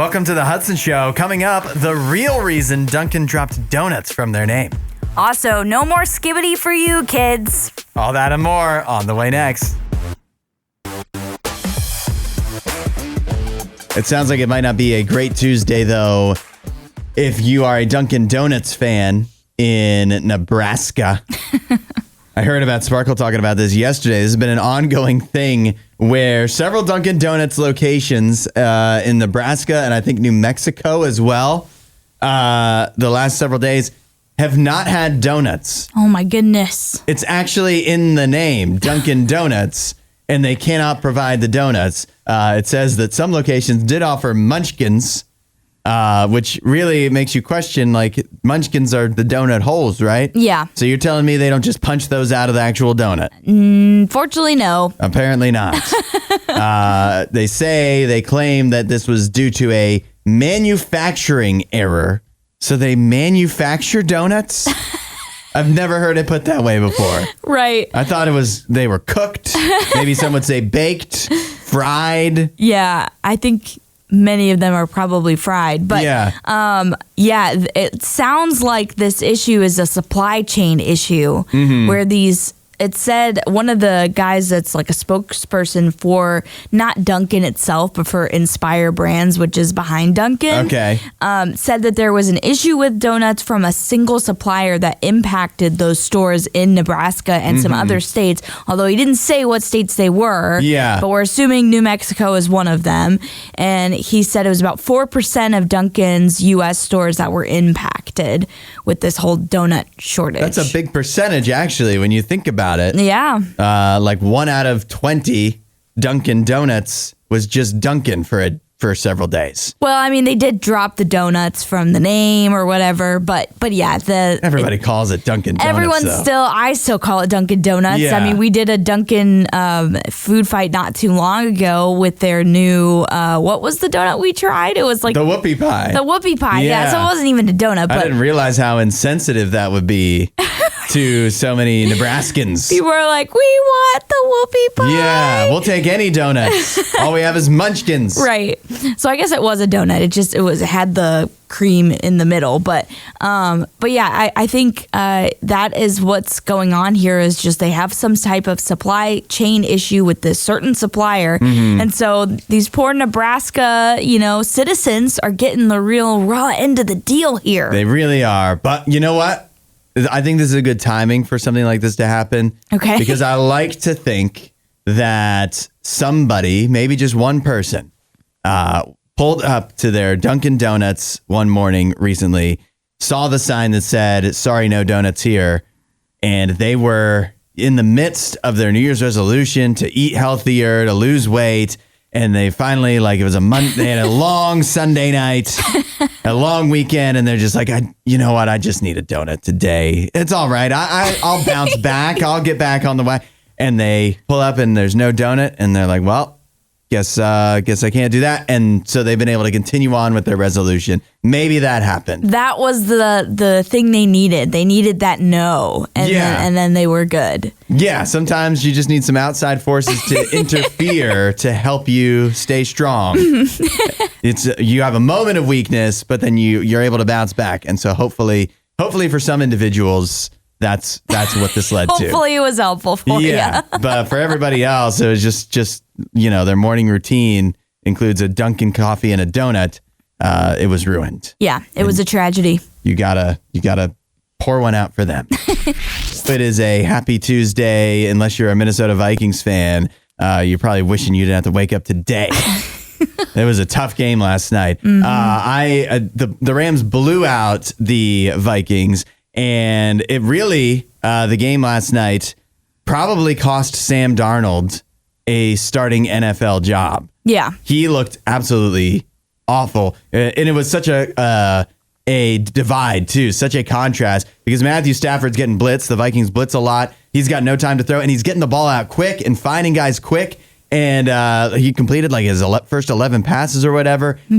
Welcome to the Hudson Show. Coming up, the real reason Dunkin' dropped donuts from their name. Also, no more skibbity for you, kids. All that and more on the way next. It sounds like it might not be a great Tuesday, though, if you are a Dunkin' Donuts fan in Nebraska. I heard about Sparkle talking about this yesterday. This has been an ongoing thing where several Dunkin' Donuts locations in Nebraska and I think New Mexico as well, the last several days, have not had donuts. Oh, my goodness. It's actually in the name, Dunkin' Donuts, and they cannot provide the donuts. It says that some locations did offer munchkins, which really makes you question, like, munchkins are the donut holes, right? Yeah. So you're telling me they don't just punch those out of the actual donut? Fortunately, no. Apparently not. They claim that this was due to a manufacturing error. So they manufacture donuts? I've never heard it put that way before. Right. I thought they were cooked. Maybe some would say baked, fried. Yeah, I think many of them are probably fried. But it sounds like this issue is a supply chain issue where it said one of the guys that's like a spokesperson for not Dunkin' itself, but for Inspire Brands, which is behind Dunkin', said that there was an issue with donuts from a single supplier that impacted those stores in Nebraska and some other states, although he didn't say what states they were. Yeah. But we're assuming New Mexico is one of them. And he said it was about 4% of Dunkin's U.S. stores that were impacted with this whole donut shortage. That's a big percentage, actually, when you think about it. Yeah. Like 1 out of 20 Dunkin' Donuts was just Dunkin' for several days. Well, I mean, they did drop the donuts from the name or whatever, but yeah, everybody calls it Dunkin' Donuts. I still call it Dunkin' Donuts. Yeah. I mean, we did a Dunkin' food fight not too long ago with their new what was the donut we tried? It was like the whoopie pie. The whoopie pie. Yeah. So it wasn't even a donut. But I didn't realize how insensitive that would be to so many Nebraskans. People were like, "We want the whoopie pie." Yeah, we'll take any donuts. All we have is munchkins. Right. So I guess it was a donut. It had the cream in the middle, but yeah, I think that is what's going on here is just they have some type of supply chain issue with this certain supplier, and so these poor Nebraska, citizens are getting the real raw end of the deal here. They really are. But you know what? I think this is a good timing for something like this to happen. Okay. Because I like to think that somebody, maybe just one person, pulled up to their Dunkin' Donuts one morning recently, saw the sign that said, "Sorry, no donuts here." And they were in the midst of their New Year's resolution to eat healthier, to lose weight. And they finally, it was a month, they had a long Sunday night, a long weekend, and they're just like, you know what? I just need a donut today. It's all right. I'll bounce back. I'll get back on the way. And they pull up and there's no donut. And they're like, well, guess I can't do that. And so they've been able to continue on with their resolution. Maybe that happened. That was the thing they needed. They needed that no. And then they were good. Yeah. Sometimes you just need some outside forces to interfere to help you stay strong. You have a moment of weakness, but then you're able to bounce back. And so hopefully for some individuals, that's what this led to. Hopefully it was helpful for you. But for everybody else, it was just their morning routine includes a Dunkin' coffee and a donut. It was ruined. Yeah, it was a tragedy. You gotta pour one out for them. It is a happy Tuesday. Unless you're a Minnesota Vikings fan, you're probably wishing you didn't have to wake up today. It was a tough game last night. The Rams blew out the Vikings. And it really, the game last night probably cost Sam Darnold a starting NFL job. Yeah. He looked absolutely awful. And it was such a divide, too, such a contrast, because Matthew Stafford's getting blitzed. The Vikings blitz a lot. He's got no time to throw, and he's getting the ball out quick and finding guys quick. And he completed his first 11 passes or whatever. He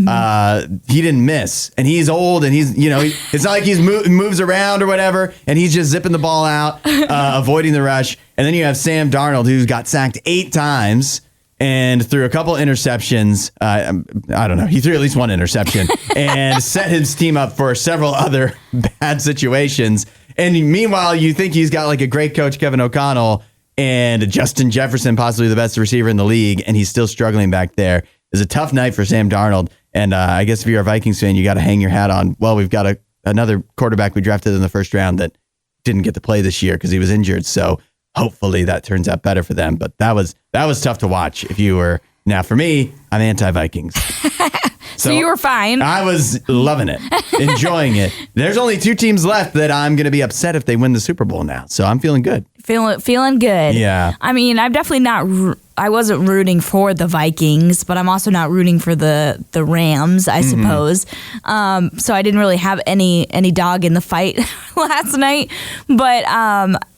didn't miss. And he's old, and he's, it's not like he's moves around or whatever. And he's just zipping the ball out, avoiding the rush. And then you have Sam Darnold, who's got sacked 8 times. and threw a couple interceptions. I don't know. He threw at least one interception and set his team up for several other bad situations. And meanwhile, you think he's got like a great coach, Kevin O'Connell, and Justin Jefferson, possibly the best receiver in the league, and he's still struggling back there. It's a tough night for Sam Darnold. And I guess if you're a Vikings fan, you got to hang your hat on, well, we've got another quarterback we drafted in the first round that didn't get to play this year because he was injured. So hopefully that turns out better for them. But that was tough to watch if you were. Now, for me, I'm anti-Vikings. So you were fine. I was loving it, enjoying it. There's only 2 teams left that I'm going to be upset if they win the Super Bowl now. So I'm feeling good. Feeling good. Yeah. I mean, I'm definitely not. I wasn't rooting for the Vikings, but I'm also not rooting for the Rams, I suppose. So I didn't really have any dog in the fight last night. But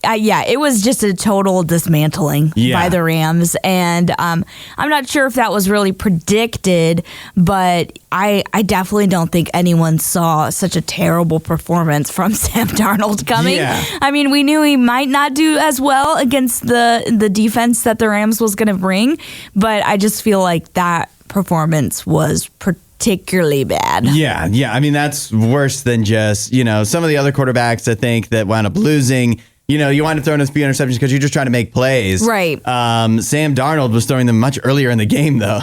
it was just a total dismantling by the Rams, and I'm not sure if that was really predicted, but I definitely don't think anyone saw such a terrible performance from Sam Darnold coming. Yeah. I mean, we knew he might not do as well against the defense that the Rams was going to bring, but I just feel like that performance was particularly bad. Yeah. I mean, that's worse than just, some of the other quarterbacks, I think, that wound up losing. You wind up throwing a few interceptions because you're just trying to make plays. Right. Sam Darnold was throwing them much earlier in the game, though.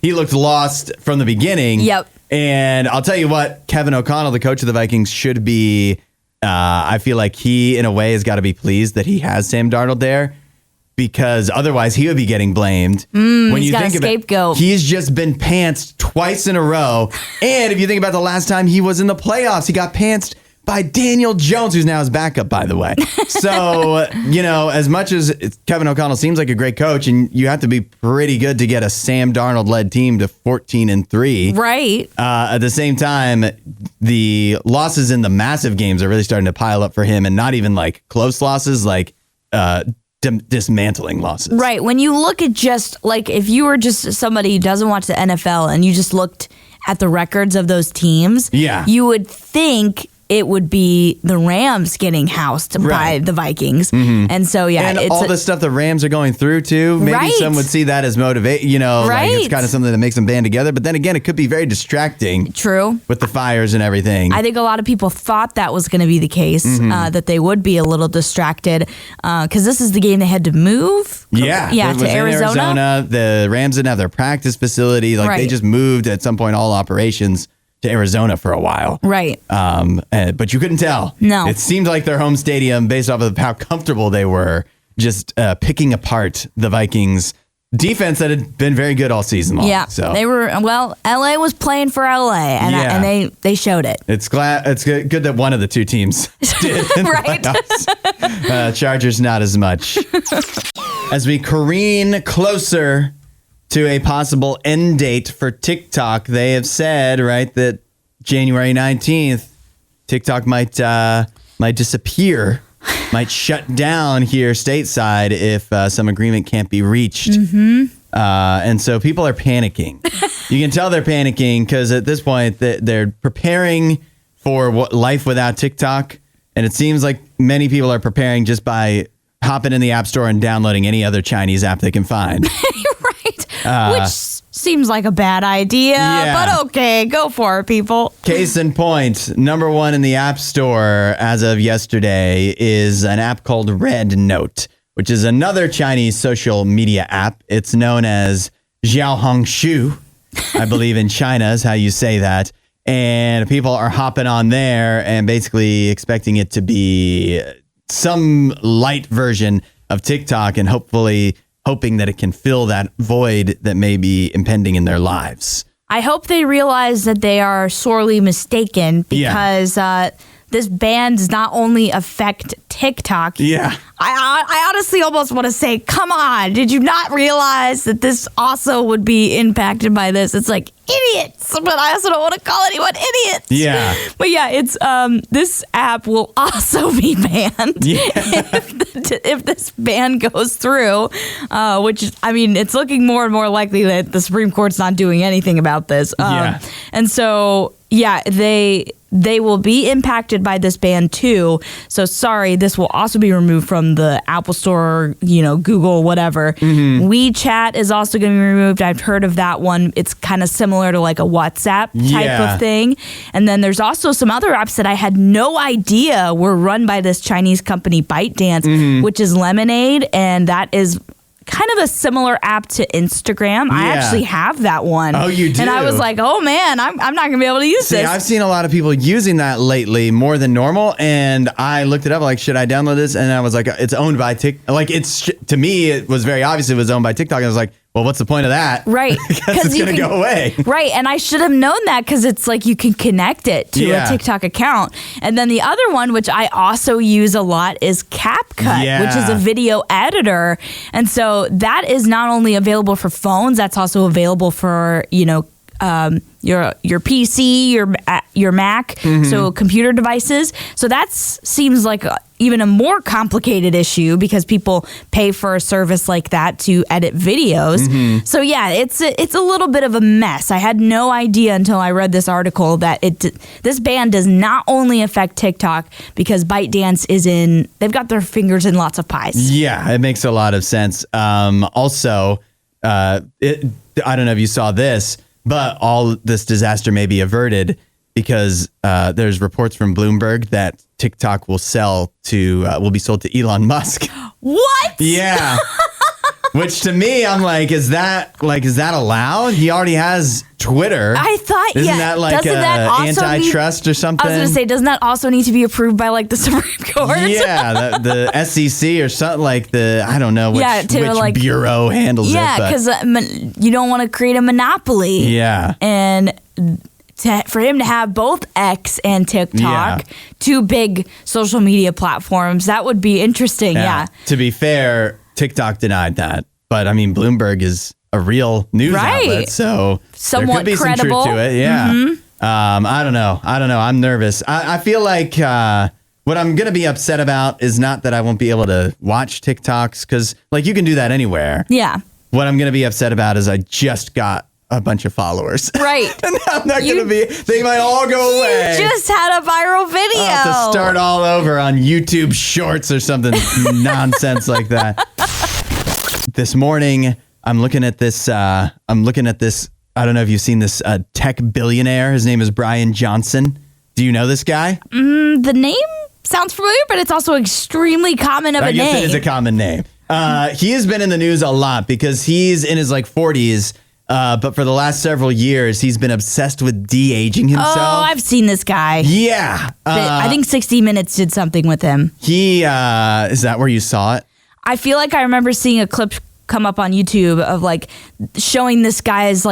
He looked lost from the beginning. Yep. And I'll tell you what, Kevin O'Connell, the coach of the Vikings, should be, I feel like he, in a way, has got to be pleased that he has Sam Darnold there, because otherwise he would be getting blamed. When you think about it, he's just been pantsed twice in a row. And if you think about the last time he was in the playoffs, he got pantsed by Daniel Jones, who's now his backup, by the way. So, as much as Kevin O'Connell seems like a great coach, and you have to be pretty good to get a Sam Darnold-led team to 14-3. Right. At the same time, the losses in the massive games are really starting to pile up for him, and not even like close losses, like dismantling losses. Right. When you look at just like, if you were just somebody who doesn't watch the NFL and you just looked at the records of those teams, you would think it would be the Rams getting housed by the Vikings. And so, and it's all the stuff the Rams are going through, too. Maybe some would see that as motivation, like it's kind of something that makes them band together. But then again, it could be very distracting. True. With the fires and everything. I think a lot of people thought that was going to be the case, that they would be a little distracted, because this is the game they had to move. Yeah, to Arizona. The Rams didn't have their practice facility. They just moved at some point all operations to Arizona for a while. Right. But you couldn't tell. No. It seemed like their home stadium, based off of how comfortable they were, just picking apart the Vikings defense that had been very good all season long. Yeah. So they were, LA was playing for LA, and they showed it. It's good that one of the 2 teams did. Right. Chargers not as much. As we careen closer to a possible end date for TikTok, they have said, right, that January 19th, TikTok might disappear, might shut down here stateside if some agreement can't be reached. And so people are panicking. You can tell they're panicking because at this point they're preparing for life without TikTok. And it seems like many people are preparing just by hopping in the App Store and downloading any other Chinese app they can find. Which seems like a bad idea, but okay, go for it, people. Case in point, number 1 in the App Store as of yesterday is an app called Red Note, which is another Chinese social media app. It's known as Xiaohongshu, I believe in China is how you say that. And people are hopping on there and basically expecting it to be some light version of TikTok, and hoping that it can fill that void that may be impending in their lives. I hope they realize that they are sorely mistaken, because this ban does not only affect TikTok. Yeah. I honestly almost want to say, come on, did you not realize that this also would be impacted by this? It's like, idiots, but I also don't want to call anyone idiots. Yeah. But it's this app will also be banned if this ban goes through, which, I mean, it's looking more and more likely that the Supreme Court's not doing anything about this. And so Yeah, they will be impacted by this ban too. So sorry, this will also be removed from the Apple Store, Google, whatever. WeChat is also going to be removed. I've heard of that one. It's kind of similar to like a WhatsApp type of thing. And then there's also some other apps that I had no idea were run by this Chinese company ByteDance, which is Lemonade, and that is kind of a similar app to Instagram. I actually have that one. Oh, you do? And I was like, oh man, I'm not going to be able to use this. I've seen a lot of people using that lately more than normal. And I looked it up like, should I download this? And I was like, it's owned by TikTok. Like to me, it was very obvious it was owned by TikTok. I was like, well, what's the point of that? Right. Because it's going to go away. Right. And I should have known that because it's like you can connect it to a TikTok account. And then the other one, which I also use a lot, is CapCut, which is a video editor. And so that is not only available for phones, that's also available for, your PC, your Mac, so computer devices. So that seems like even a more complicated issue because people pay for a service like that to edit videos. So yeah, it's a little bit of a mess. I had no idea until I read this article that this ban does not only affect TikTok because ByteDance they've got their fingers in lots of pies. Yeah, it makes a lot of sense. Also, I don't know if you saw this, but all this disaster may be averted because there's reports from Bloomberg that TikTok will be sold to Elon Musk. What? Yeah. Which to me, I'm like, is that allowed? He already has Twitter. I thought, Isn't that like antitrust or something? I was going to say, doesn't that also need to be approved by like the Supreme Court? Yeah, the SEC or something like I don't know which bureau handles it. Yeah, because you don't want to create a monopoly. Yeah. And for him to have both X and TikTok, two big social media platforms, that would be interesting. Yeah. To be fair, TikTok denied that. But I mean, Bloomberg is a real news outlet, so somewhat there could be credible. some truth to it. Yeah. I don't know. I'm nervous. I feel like what I'm going to be upset about is not that I won't be able to watch TikToks because you can do that anywhere. Yeah. What I'm going to be upset about is I just got a bunch of followers. Right. And I'm not going to they might all go away. You just had a viral video. I'll have to start all over on YouTube Shorts or something nonsense like that. This morning, I'm looking at this. I don't know if you've seen this tech billionaire. His name is Brian Johnson. Do you know this guy? The name sounds familiar, but it's also extremely common of a name. I guess it is a common name. He has been in the news a lot because he's in his 40s. But for the last several years, he's been obsessed with de-aging himself. Oh, I've seen this guy. Yeah. I think 60 Minutes did something with him. Is that where you saw it? I feel like I remember seeing a clip come up on YouTube of showing this guy's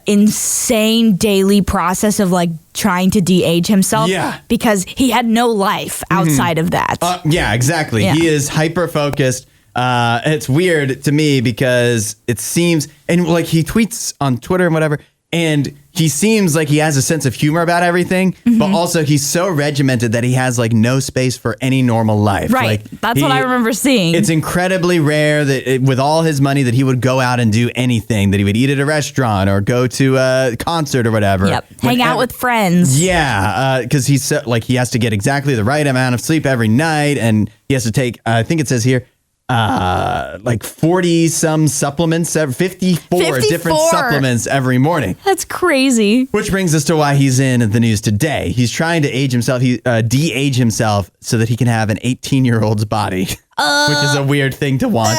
insane daily process of trying to de-age himself. Yeah. Because he had no life outside of that. Yeah, exactly. Yeah. He is hyper-focused. It's weird to me because it seems, and he tweets on Twitter and whatever, and he seems like he has a sense of humor about everything, but also he's so regimented that he has no space for any normal life. Right. That's what I remember seeing. It's incredibly rare that with all his money that he would go out and do anything, that he would eat at a restaurant or go to a concert or whatever. Yep. Hang out with friends. Yeah. Because he's so, he has to get exactly the right amount of sleep every night. And he has to take, I think it says here, 40 some supplements, 54 different supplements every morning. That's crazy. Which brings us to why he's in the news today. He's trying to age himself, de-age himself so that he can have an 18-year-old's body, which is a weird thing to want.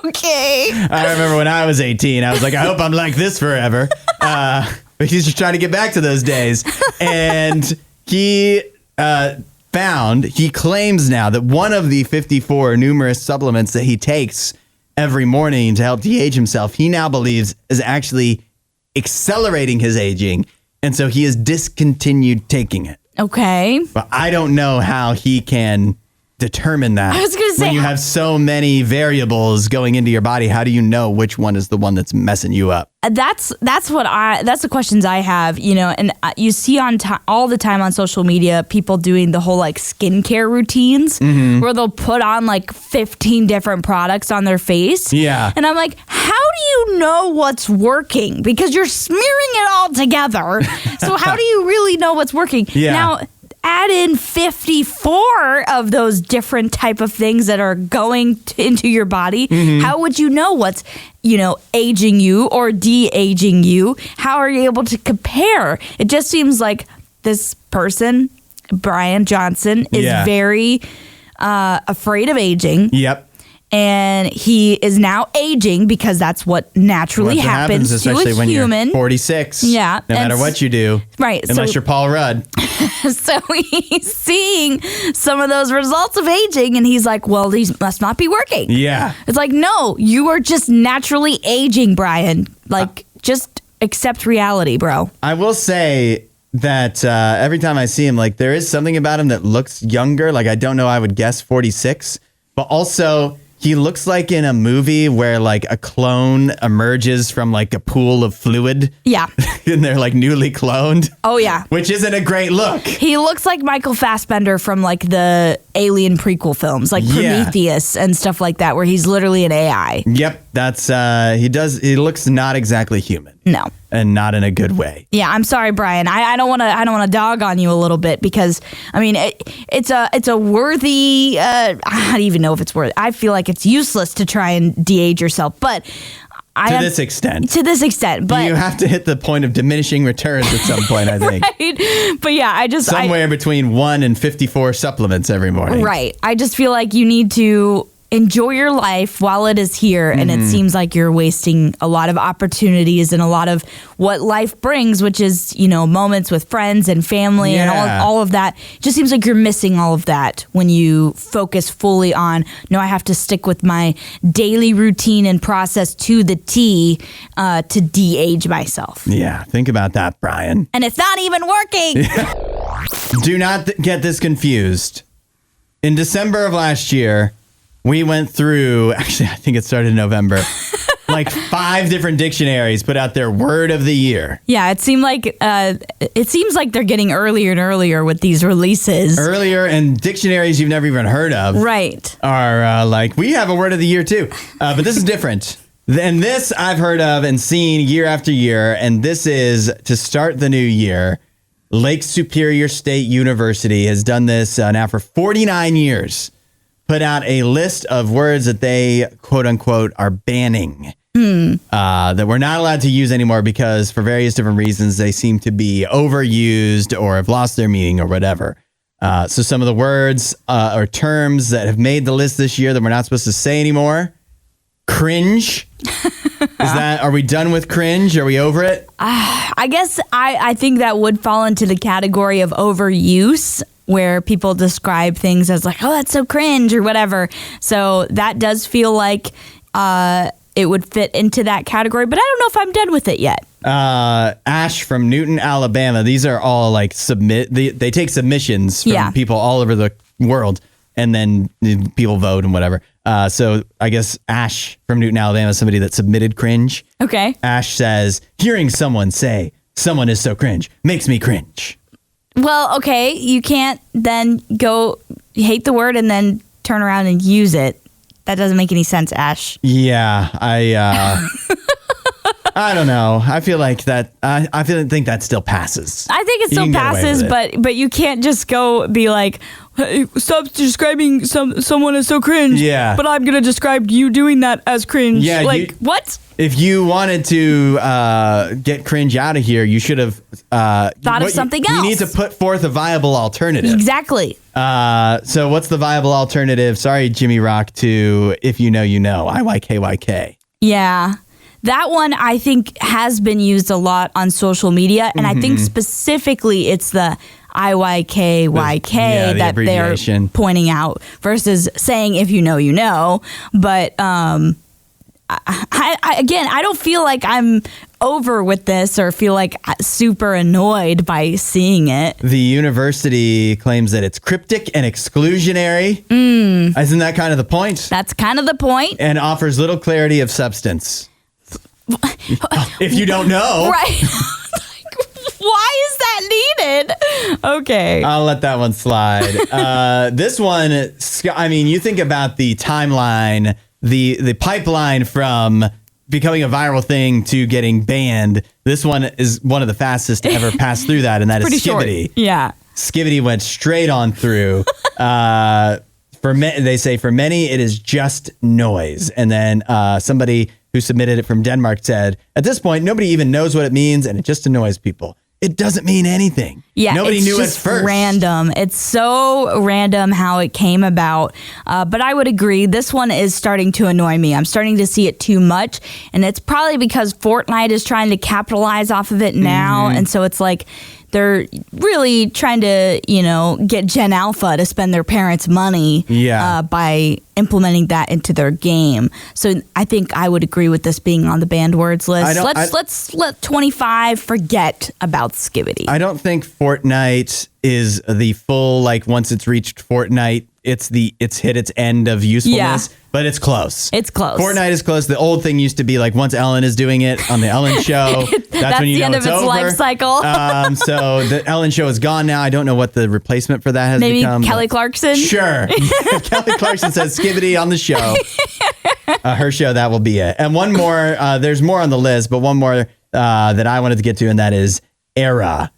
Okay. I remember when I was 18, I was like, I hope I'm like this forever. But he's just trying to get back to those days. And he claims now that one of the 54 numerous supplements that he takes every morning to help de-age himself, he now believes is actually accelerating his aging. And so he has discontinued taking it. Okay. But I don't know how he can determine that? I was going to say, when you have so many variables going into your body, how do you know which one is the one that's messing you up? That's the questions I have, and you see all the time on social media, people doing the whole like skincare routines where they'll put on like 15 different products on their face. Yeah. And I'm like, how do you know what's working? Because you're smearing it all together. So how do you really know what's working? Yeah. Now, add in 54 of those different type of things that are going into your body. How would you know what's, aging you or de-aging you? How are you able to compare? It just seems like this person, Brian Johnson, is very afraid of aging. Yep. And he is now aging because that's what naturally happens to especially a when human. You're 46. Yeah. No matter what you do. Right. Unless you're Paul Rudd. So he's seeing some of those results of aging and he's like, well, these must not be working. Yeah. It's like, no, you are just naturally aging, Brian. Like, just accept reality, bro. I will say that every time I see him, like, there is something about him that looks younger. Like, I don't know, I would guess 46. But also, he looks like in a movie where like a clone emerges from like a pool of fluid. Yeah. And they're like newly cloned. Oh, yeah. Which isn't a great look. He looks like Michael Fassbender from like the Alien prequel films, like Prometheus and stuff like that, where he's literally an AI. Yep. That's he looks not exactly human. No. And not in a good way. Yeah, I'm sorry, Brian. I don't want to dog on you a little bit because I mean it's a worthy. I don't even know if it's worth. I feel like it's useless to try and de-age yourself, but to this extent. But you have to hit the point of diminishing returns at some point, I think. Right? But yeah, somewhere between 1 and 54 supplements every morning. Right. I just feel like you need to enjoy your life while it is here, and it seems like you're wasting a lot of opportunities and a lot of what life brings, which is, moments with friends and family and all of that. It just seems like you're missing all of that when you focus fully on, no, I have to stick with my daily routine and process to the T to de-age myself. Yeah, think about that, Brian. And it's not even working. Do not get this confused. In December of last year, we went through, actually, I think it started in November, like 5 different dictionaries put out their word of the year. Yeah, it seems like they're getting earlier and earlier with these releases. Earlier, and dictionaries you've never even heard of. Right. Are like, we have a word of the year too. But this is different. And this I've heard of and seen year after year. And this is to start the new year. Lake Superior State University has done this now for 49 years. Put out a list of words that they, quote unquote, are banning. That we're not allowed to use anymore because for various different reasons, they seem to be overused or have lost their meaning or whatever. So some of the words or terms that have made the list this year that we're not supposed to say anymore. Cringe. Are we done with cringe? Are we over it? I guess I think that would fall into the category of overuse, where people describe things as like, oh, that's so cringe or whatever. So that does feel like it would fit into that category, but I don't know if I'm done with it yet. Ash from Newton, Alabama. These are all like they take submissions from people all over the world, and then people vote and whatever. So I guess Ash from Newton, Alabama is somebody that submitted cringe. Okay. Ash says, hearing someone say, someone is so cringe, makes me cringe. Well, okay, you can't then go hate the word and then turn around and use it. That doesn't make any sense, Ash. Yeah, I don't know. I feel like that. I think that still passes. I think it still passes, but you can't just go be like, hey, stop describing someone as so cringe. Yeah. But I'm gonna describe you doing that as cringe. Yeah. Like what? If you wanted to get cringe out of here, you should have thought of something else. You need to put forth a viable alternative. Exactly. So what's the viable alternative? Sorry, Jimmy Rock, to if you know, you know. IYKYK. Yeah. That one, I think, has been used a lot on social media. And I think specifically it's the IYKYK that they're pointing out versus saying, if you know, you know. But I don't feel like I'm over with this or feel like super annoyed by seeing it. The university claims that it's cryptic and exclusionary. Isn't that kind of the point? That's kind of the point. And offers little clarity of substance. If you don't know. Right. Why is that needed? Okay. I'll let that one slide. This one, I mean, you think about the timeline, the pipeline from becoming a viral thing to getting banned. This one is one of the fastest to ever pass through that, and that is Skivity. Short. Yeah. Skivity went straight on through. They say for many, it is just noise. And then somebody who submitted it from Denmark said, at this point, nobody even knows what it means, and it just annoys people. It doesn't mean anything. Yeah, nobody knew at first. Random. It's so random how it came about. But I would agree, this one is starting to annoy me. I'm starting to see it too much, and it's probably because Fortnite is trying to capitalize off of it now, and so it's like they're really trying to, get Gen Alpha to spend their parents' money by implementing that into their game. So I think I would agree with this being on the banned words list. Let's let 25 forget about Skivity. I don't think Fortnite is the full, once it's reached Fortnite, it's hit its end of usefulness, but it's close. It's close. Fortnite is close. The old thing used to be once Ellen is doing it on the Ellen Show, that's when you know it's over. That's the end of its life cycle. So the Ellen Show is gone now. I don't know what the replacement for that has become. Maybe Kelly Clarkson? Sure. Kelly Clarkson says Skivity on the show. Her show, that will be it. And one more, there's more on the list, but one more that I wanted to get to, and that is Era.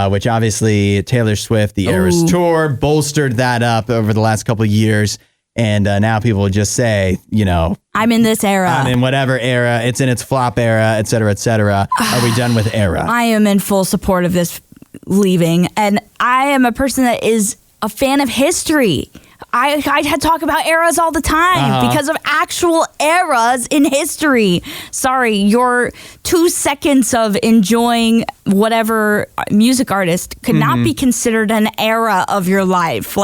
Which obviously Taylor Swift, the Eras Tour, bolstered that up over the last couple of years. And now people will just say, I'm in this era. I'm in whatever era. It's in its flop era, et cetera, et cetera. Are we done with Era? I am in full support of this leaving. And I am a person that is a fan of history. I talk about eras all the time because of actual eras in history. Sorry, your 2 seconds of enjoying whatever music artist could not be considered an era of your life.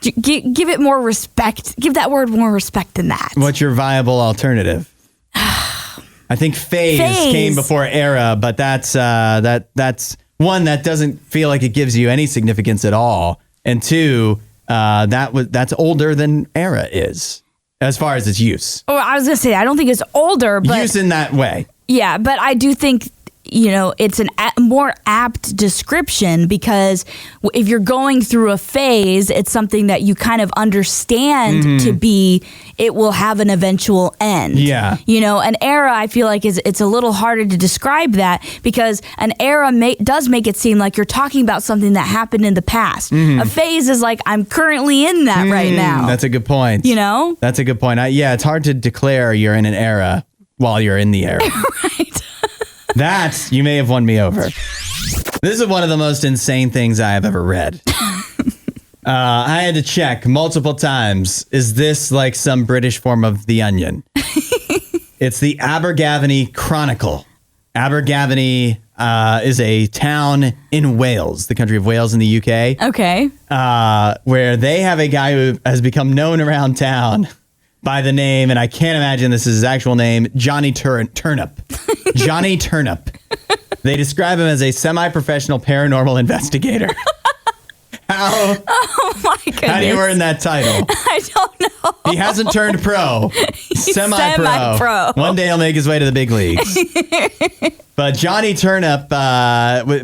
Give it more respect. Give that word more respect than that. What's your viable alternative? I think phase came before era, but that's one that doesn't feel like it gives you any significance at all. And two, that's older than era is as far as its use. Oh, I was gonna say I don't think it's older, but use in that way. Yeah, but I do think it's a more apt description because if you're going through a phase, it's something that you kind of understand to be. It will have an eventual end. Yeah. An era, I feel like it's a little harder to describe that because an era does make it seem like you're talking about something that happened in the past. A phase is like, I'm currently in that right now. That's a good point. That's a good point. It's hard to declare you're in an era while you're in the era. Right. You may have won me over. This is one of the most insane things I have ever read. I had to check multiple times. Is this like some British form of The Onion? It's the Abergavenny Chronicle. Abergavenny is a town in Wales, the country of Wales in the UK. Okay. Where they have a guy who has become known around town by the name, and I can't imagine this is his actual name, Johnny Turnip. Johnny Turnip. They describe him as a semi-professional paranormal investigator. Oh my goodness. How do you earn that title? I don't know. He hasn't turned pro. He's semi-pro. One day he'll make his way to the big leagues. But Johnny Turnip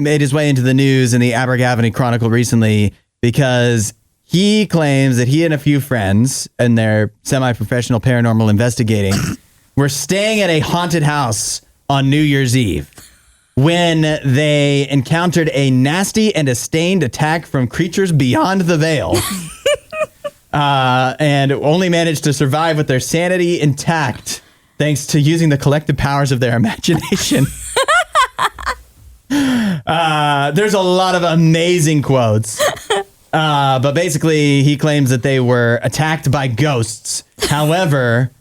made his way into the news in the Abergavenny Chronicle recently because he claims that he and a few friends and their semi-professional paranormal investigating were staying at a haunted house on New Year's Eve when they encountered a nasty and a stained attack from creatures beyond the veil and only managed to survive with their sanity intact thanks to using the collective powers of their imagination. There's a lot of amazing quotes. But basically, he claims that they were attacked by ghosts. However,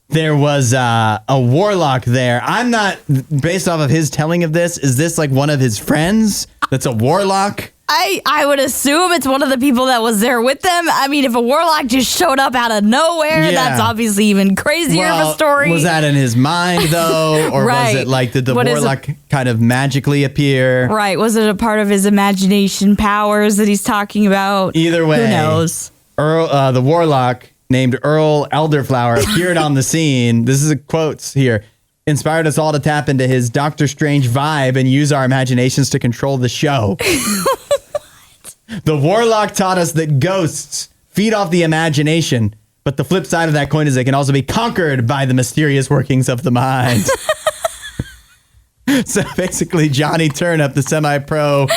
there was a warlock there. I'm not, based off of his telling of this, is this like one of his friends that's a warlock? I would assume it's one of the people that was there with them. I mean, if a warlock just showed up out of nowhere, that's obviously even crazier of a story. Was that in his mind, though? Or was it like, did the warlock kind of magically appear? Right. Was it a part of his imagination powers that he's talking about? Either way. Who knows? The warlock named Earl Elderflower appeared on the scene. This is a quotes here. Inspired us all to tap into his Doctor Strange vibe and use our imaginations to control the show. The warlock taught us that ghosts feed off the imagination, but the flip side of that coin is they can also be conquered by the mysterious workings of the mind. So basically, Johnny Turnip, the semi-pro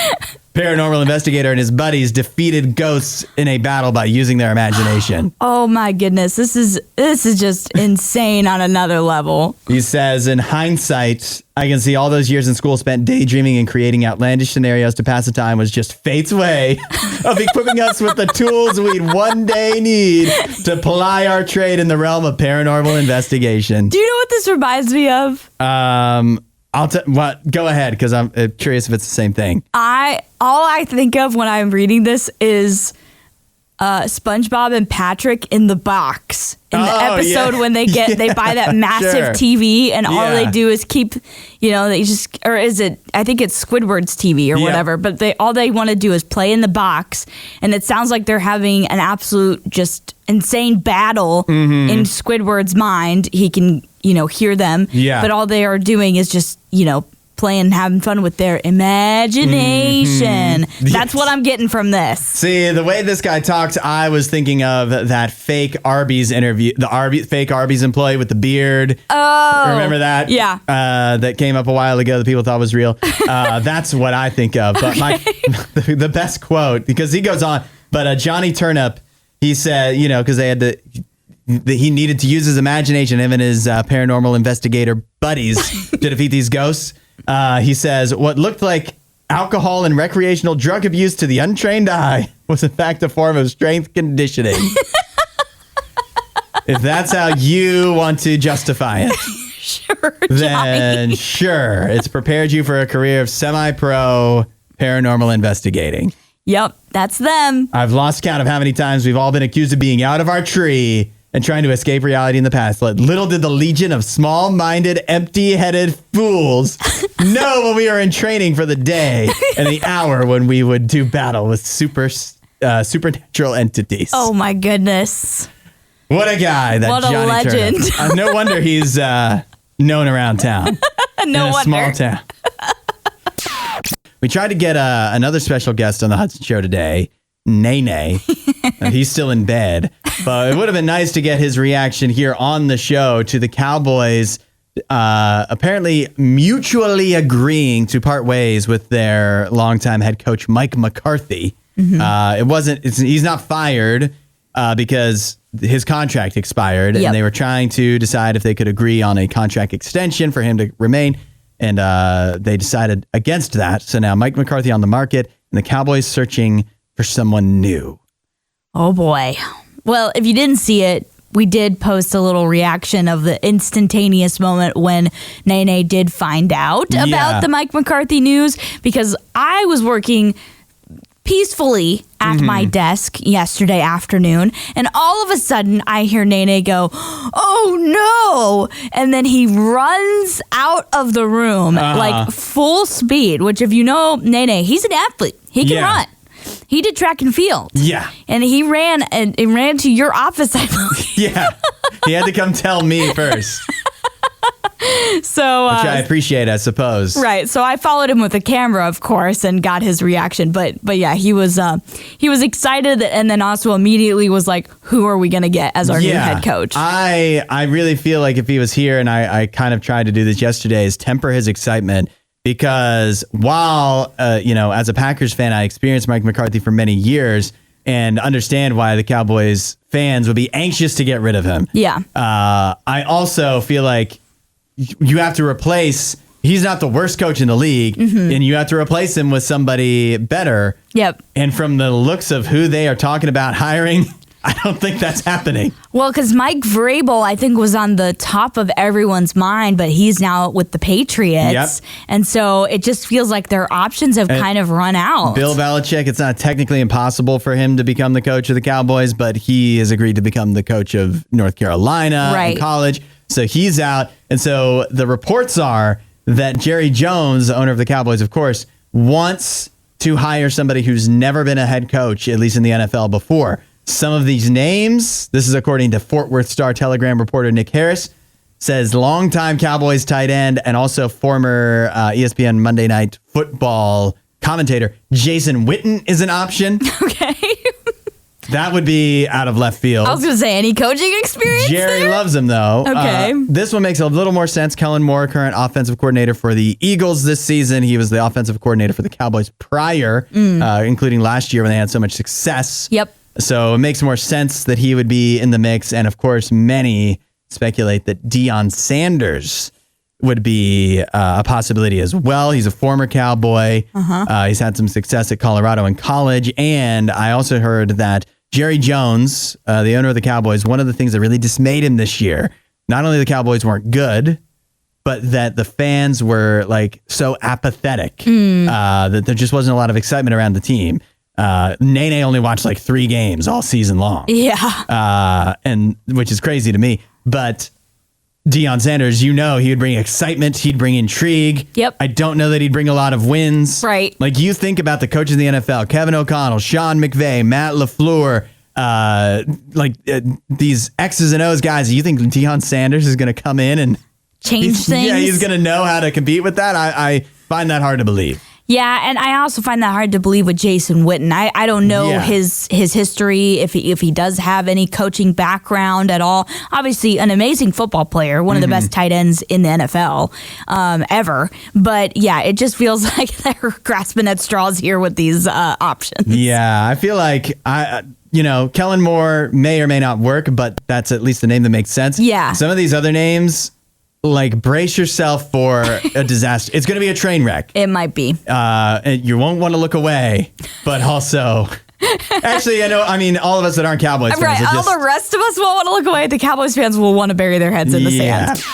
paranormal investigator, and his buddies defeated ghosts in a battle by using their imagination. Oh my goodness, this is just insane on another level. He says, in hindsight, I can see all those years in school spent daydreaming and creating outlandish scenarios to pass the time was just fate's way of equipping us with the tools we'd one day need to ply our trade in the realm of paranormal investigation. Do you know what this reminds me of? Go ahead, because I'm curious if it's the same thing. All I think of when I'm reading this is SpongeBob and Patrick in the box in the episode when they buy that massive TV and all they do is keep, they just, or is it, I think it's Squidward's TV or whatever, but all they want to do is play in the box, and it sounds like they're having an absolute just insane battle in Squidward's mind. He can, hear them, but all they are doing is just, playing, having fun with their imagination. That's what I'm getting from this. See, the way this guy talks, I was thinking of that fake Arby's interview, fake Arby's employee with the beard. Oh. Remember that? Yeah. That came up a while ago that people thought was real. That's what I think of. But the best quote, because he goes on, but Johnny Turnip, he said, because they had he needed to use his imagination, him and his paranormal investigator buddies, to defeat these ghosts. He says, what looked like alcohol and recreational drug abuse to the untrained eye was in fact a form of strength conditioning. If that's how you want to justify it, sure, then sure, it's prepared you for a career of semi-pro paranormal investigating. Yep, that's them. I've lost count of how many times we've all been accused of being out of our tree and trying to escape reality in the past. Little did the legion of small-minded, empty-headed fools know when we were in training for the day and the hour when we would do battle with supernatural entities. Oh, my goodness. What a guy, that what Johnny a legend. No wonder he's known around town. No wonder. Small town. We tried to get another special guest on the Hudson Show today, Nene. He's still in bed, but it would have been nice to get his reaction here on the show to the Cowboys apparently mutually agreeing to part ways with their longtime head coach, Mike McCarthy. He's not fired because his contract expired, and they were trying to decide if they could agree on a contract extension for him to remain. And they decided against that. So now Mike McCarthy on the market, and the Cowboys searching for someone new. Oh, boy. Well, if you didn't see it, we did post a little reaction of the instantaneous moment when Nene did find out about the Mike McCarthy news, because I was working peacefully at my desk yesterday afternoon, and all of a sudden I hear Nene go, "Oh no!" And then he runs out of the room like full speed, which, if you know Nene, he's an athlete. He can run. He did track and field. Yeah. And he ran to your office, I believe. Yeah. He had to come tell me first. So, which I appreciate, I suppose. Right. So I followed him with a camera, of course, and got his reaction. But yeah, he was excited, and then also immediately was like, "Who are we going to get as our new head coach?" I really feel like if he was here, and I kind of tried to do this yesterday, is temper his excitement, because while as a Packers fan, I experienced Mike McCarthy for many years and understand why the Cowboys fans would be anxious to get rid of him. Yeah. I also feel like you have to replace, he's not the worst coach in the league, and you have to replace him with somebody better. Yep. And from the looks of who they are talking about hiring, I don't think that's happening. Well, because Mike Vrabel, I think, was on the top of everyone's mind, but he's now with the Patriots. Yep. And so it just feels like their options have kind of run out. Bill Belichick, it's not technically impossible for him to become the coach of the Cowboys, but he has agreed to become the coach of North Carolina in college. So he's out. And so the reports are that Jerry Jones, the owner of the Cowboys, of course, wants to hire somebody who's never been a head coach, at least in the NFL before. Some of these names, this is according to Fort Worth Star-Telegram reporter Nick Harris, says longtime Cowboys tight end and also former ESPN Monday Night Football commentator Jason Witten is an option. Okay. That would be out of left field. I was going to say, any coaching experience Jerry there? loves him, though. Okay. This one makes a little more sense. Kellen Moore, current offensive coordinator for the Eagles this season. He was the offensive coordinator for the Cowboys prior, including last year when they had so much success. Yep. So it makes more sense that he would be in the mix. And of course, many speculate that Deion Sanders would be a possibility as well. He's a former Cowboy. He's had some success at Colorado in college. And I also heard that Jerry Jones, the owner of the Cowboys, one of the things that really dismayed him this year, not only the Cowboys weren't good, but that the fans were like so apathetic that there just wasn't a lot of excitement around the team. Nene only watched like 3 games all season long. Yeah. And which is crazy to me. But Deion Sanders, he would bring excitement. He'd bring intrigue. Yep. I don't know that he'd bring a lot of wins. Right. Like you think about the coaches in the NFL, Kevin O'Connell, Sean McVay, Matt LaFleur, these X's and O's guys. You think Deion Sanders is going to come in and change things? Yeah, he's going to know how to compete with that. I find that hard to believe. Yeah, and I also find that hard to believe with Jason Witten. I don't know his history, if he does have any coaching background at all. Obviously, an amazing football player, one of the best tight ends in the NFL ever. But yeah, it just feels like they're grasping at straws here with these options. Yeah, I feel like Kellen Moore may or may not work, but that's at least a name that makes sense. Yeah. Some of these other names, like, brace yourself for a disaster. It's going to be a train wreck. It might be. And you won't want to look away, but also... Actually, all of us that aren't Cowboys fans... Right, all the rest of us won't want to look away. The Cowboys fans will want to bury their heads in the sand.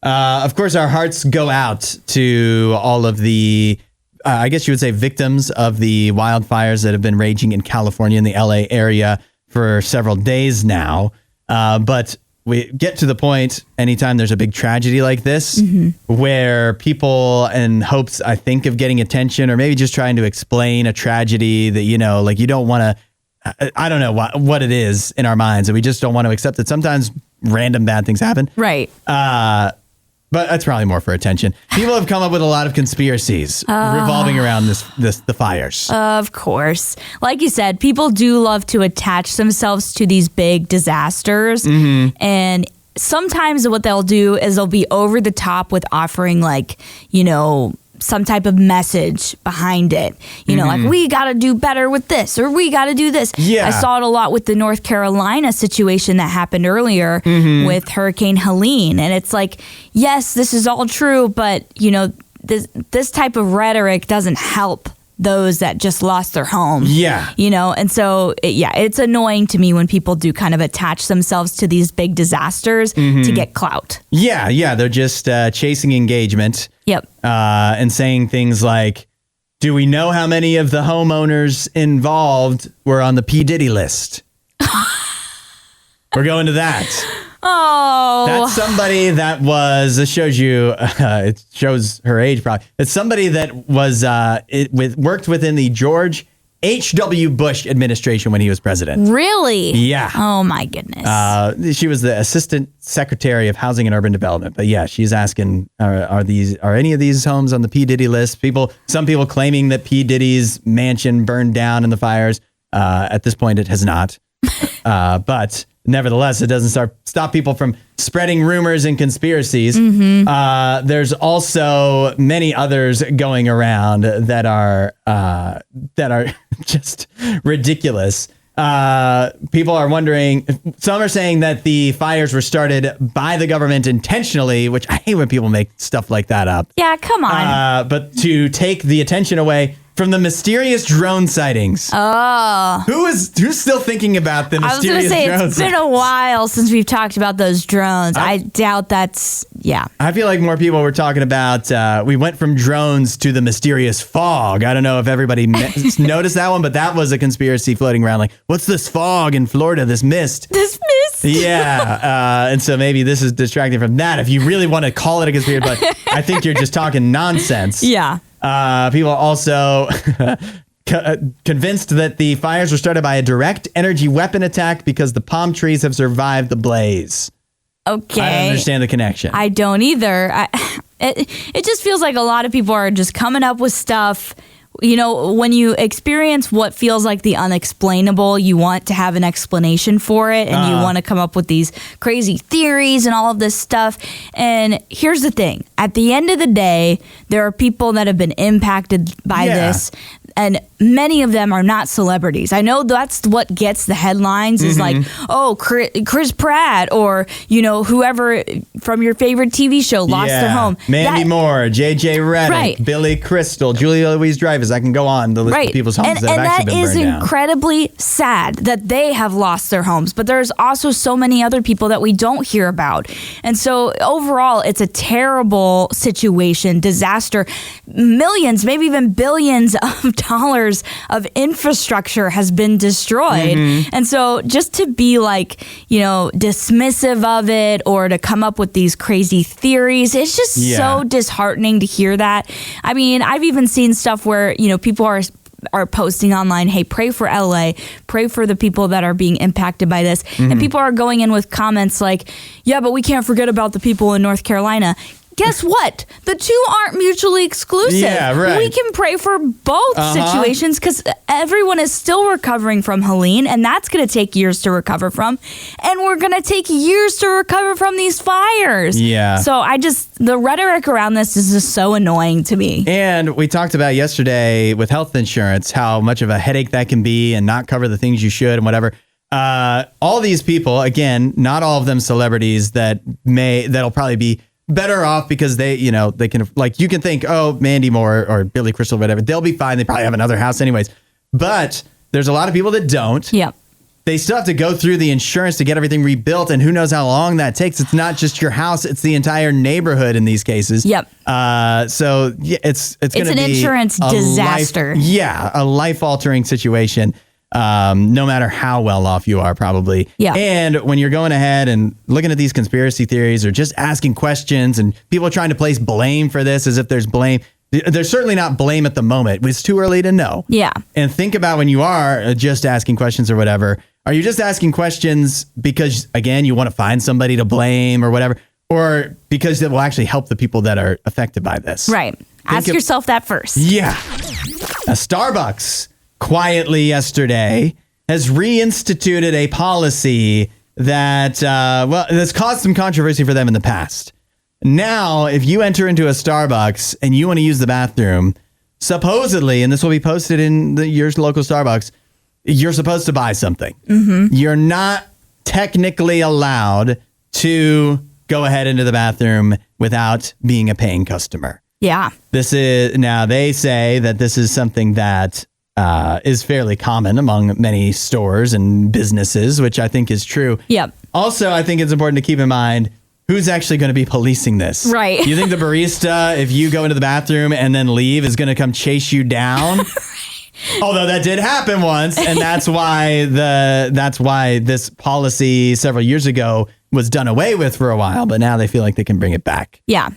Of course, our hearts go out to all of the... I guess you would say victims of the wildfires that have been raging in California and the LA area for several days now. But we get to the point anytime there's a big tragedy like this where people in hopes, I think, of getting attention or maybe just trying to explain a tragedy that, you don't want to, I don't know what it is in our minds and we just don't want to accept that sometimes random bad things happen. Right. But that's probably more for attention. People have come up with a lot of conspiracies revolving around the fires. Of course. Like you said, people do love to attach themselves to these big disasters. And sometimes what they'll do is they'll be over the top with offering some type of message behind it. Like, we got to do better with this or we got to do this. Yeah. I saw it a lot with the North Carolina situation that happened earlier with Hurricane Helene. And it's like, yes, this is all true, but, this type of rhetoric doesn't help those that just lost their home. Yeah. And so, it's annoying to me when people do kind of attach themselves to these big disasters to get clout. Yeah. They're just chasing engagement. Yep. And saying things like, do we know how many of the homeowners involved were on the P. Diddy list? We're going to that. Oh. That's somebody that was, it shows you, it shows her age probably. It's somebody that was, worked within the George H.W. Bush administration when he was president. Really? Yeah. Oh my goodness. She was the assistant secretary of housing and urban development. But yeah, she's asking, are any of these homes on the P. Diddy list? Some people claiming that P. Diddy's mansion burned down in the fires. At this point, it has not. But nevertheless, it doesn't stop people from spreading rumors and conspiracies. There's also many others going around that are just ridiculous. People are wondering, some are saying that the fires were started by the government intentionally, which I hate when people make stuff like that up. Yeah, come on. But to take the attention away from the mysterious drone sightings. Oh. Who's still thinking about the mysterious drone sightings? I was going to say, it's been a while since we've talked about those drones. I doubt that's, yeah. I feel like more people were talking about, we went from drones to the mysterious fog. I don't know if everybody noticed that one, but that was a conspiracy floating around. Like, what's this fog in Florida, this mist? This mist? Yeah. And so maybe this is distracting from that. If you really want to call it a conspiracy, but I think you're just talking nonsense. Yeah. People are also convinced that the fires were started by a direct energy weapon attack because the palm trees have survived the blaze. Okay. I don't understand the connection. I don't either. It just feels like a lot of people are just coming up with stuff. You know, when you experience what feels like the unexplainable, you want to have an explanation for it, and you want to come up with these crazy theories and all of this stuff. And here's the thing. At the end of the day, there are people that have been impacted by this, and many of them are not celebrities. I know that's what gets the headlines is like, oh, Chris Pratt, or, you know, whoever from your favorite TV show lost their home. Mandy Moore, J.J. Reddick, Billy Crystal, Julia Louis-Dreyfus. I can go on the list of people's homes that have actually been burned down. And that is incredibly sad that they have lost their homes. But there's also so many other people that we don't hear about. And so overall, it's a terrible situation, disaster. Millions, maybe even billions of dollars of infrastructure has been destroyed. And so just to be like, you know, dismissive of it or to come up with these crazy theories, it's just so disheartening to hear that. I mean, I've even seen stuff where, you know, people are posting online, hey, pray for LA, pray for the people that are being impacted by this. And people are going in with comments like, yeah, but we can't forget about the people in North Carolina. Guess what? The two aren't mutually exclusive. Yeah, right. We can pray for both situations because everyone is still recovering from Helene, and that's going to take years to recover from. And we're going to take years to recover from these fires. Yeah. So the rhetoric around this is just so annoying to me. And we talked about yesterday with health insurance, how much of a headache that can be and not cover the things you should and whatever. All these people, again, not all of them celebrities that'll probably be better off because they can, like, you can think, oh, Mandy Moore or Billy Crystal, whatever, they'll be fine. They probably have another house anyways. But there's a lot of people that don't. Yeah. They still have to go through the insurance to get everything rebuilt, and who knows how long that takes. It's not just your house; it's the entire neighborhood in these cases. Yep. So yeah, it's going to be an insurance disaster. A life-altering situation. No matter how well off you are, probably. Yeah. And when you're going ahead and looking at these conspiracy theories or just asking questions and people trying to place blame for this as if there's blame, there's certainly not blame at the moment. It's too early to know. Yeah. And think about when you are just asking questions or whatever. Are you just asking questions because, again, you want to find somebody to blame or whatever? Or because it will actually help the people that are affected by this? Right. Ask yourself that first. Yeah. A Starbucks quietly yesterday has reinstituted a policy that, that's caused some controversy for them in the past. Now, if you enter into a Starbucks and you want to use the bathroom, supposedly, and this will be posted in your local Starbucks, you're supposed to buy something. You're not technically allowed to go ahead into the bathroom without being a paying customer. Yeah. Now they say that this is something that is fairly common among many stores and businesses, which I think is true. Yep. Also, I think it's important to keep in mind who's actually going to be policing this. Right. You think the barista, if you go into the bathroom and then leave, is going to come chase you down? Although that did happen once, and that's why this policy several years ago was done away with for a while, but now they feel like they can bring it back. Yeah.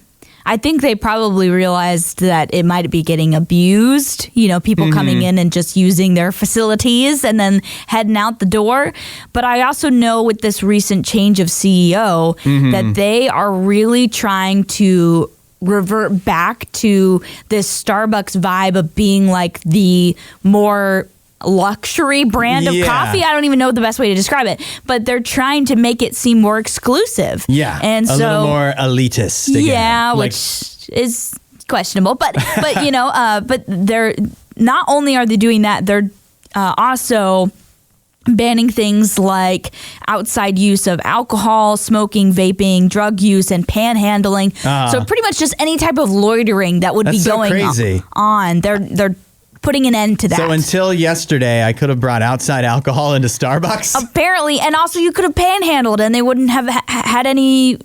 I think they probably realized that it might be getting abused, you know, people coming in and just using their facilities and then heading out the door. But I also know with this recent change of CEO that they are really trying to revert back to this Starbucks vibe of being like the more luxury brand of coffee. I don't even know the best way to describe it, but they're trying to make it seem more exclusive. Yeah, and a little more elitist. Again. Yeah, which is questionable, but you know, but they're not only are they doing that, they're also banning things like outside use of alcohol, smoking, vaping, drug use, and panhandling. So pretty much just any type of loitering that would be going on. They're putting an end to that. So until yesterday, I could have brought outside alcohol into Starbucks? Apparently. And also you could have panhandled and they wouldn't have had any,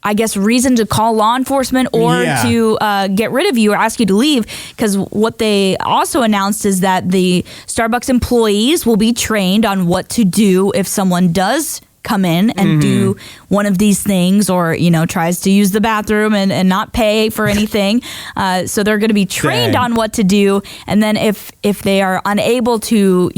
I guess, reason to call law enforcement or to get rid of you or ask you to leave. Because what they also announced is that the Starbucks employees will be trained on what to do if someone does come in and do one of these things or, tries to use the bathroom and not pay for anything. So they're going to be trained on what to do. And then if they are unable to,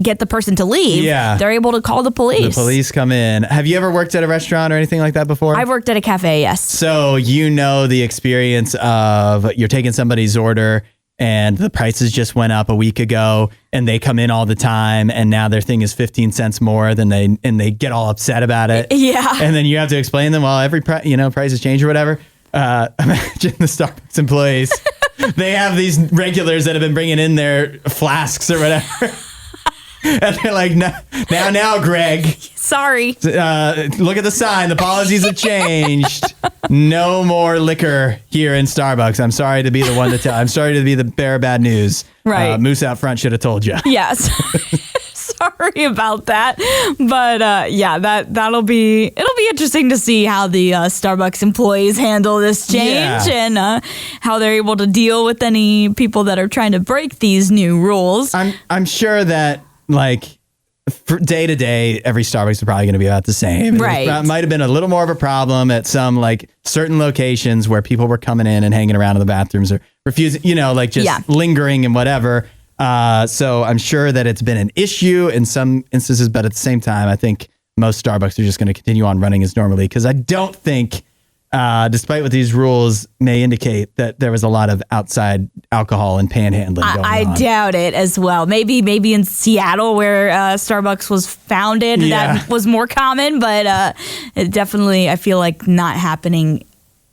get the person to leave, they're able to call the police. The police come in. Have you ever worked at a restaurant or anything like that before? I've worked at a cafe, yes. So the experience of you're taking somebody's order and the prices just went up a week ago and they come in all the time and now their thing is 15 cents more than they get all upset about it. Yeah. And then you have to explain them, well, every prices change or whatever. Imagine the Starbucks employees. They have these regulars that have been bringing in their flasks or whatever. And they're like, now, Greg. Sorry. Look at the sign. The policies have changed. No more liquor here in Starbucks. I'm sorry to be the one to tell. I'm sorry to be the bearer of bad news. Right. Moose out front should have told you. Yes. Sorry about that. But it'll be interesting to see how the Starbucks employees handle this change and how they're able to deal with any people that are trying to break these new rules. I'm sure that for day to day, every Starbucks is probably going to be about the same. Right. It might have been a little more of a problem at some certain locations where people were coming in and hanging around in the bathrooms or refusing, lingering and whatever. So I'm sure that it's been an issue in some instances, but at the same time, I think most Starbucks are just going to continue on running as normally because I don't think, despite what these rules may indicate, that there was a lot of outside alcohol and panhandling going on. I doubt it as well. Maybe in Seattle where Starbucks was founded, that was more common, but it definitely, I feel like, not happening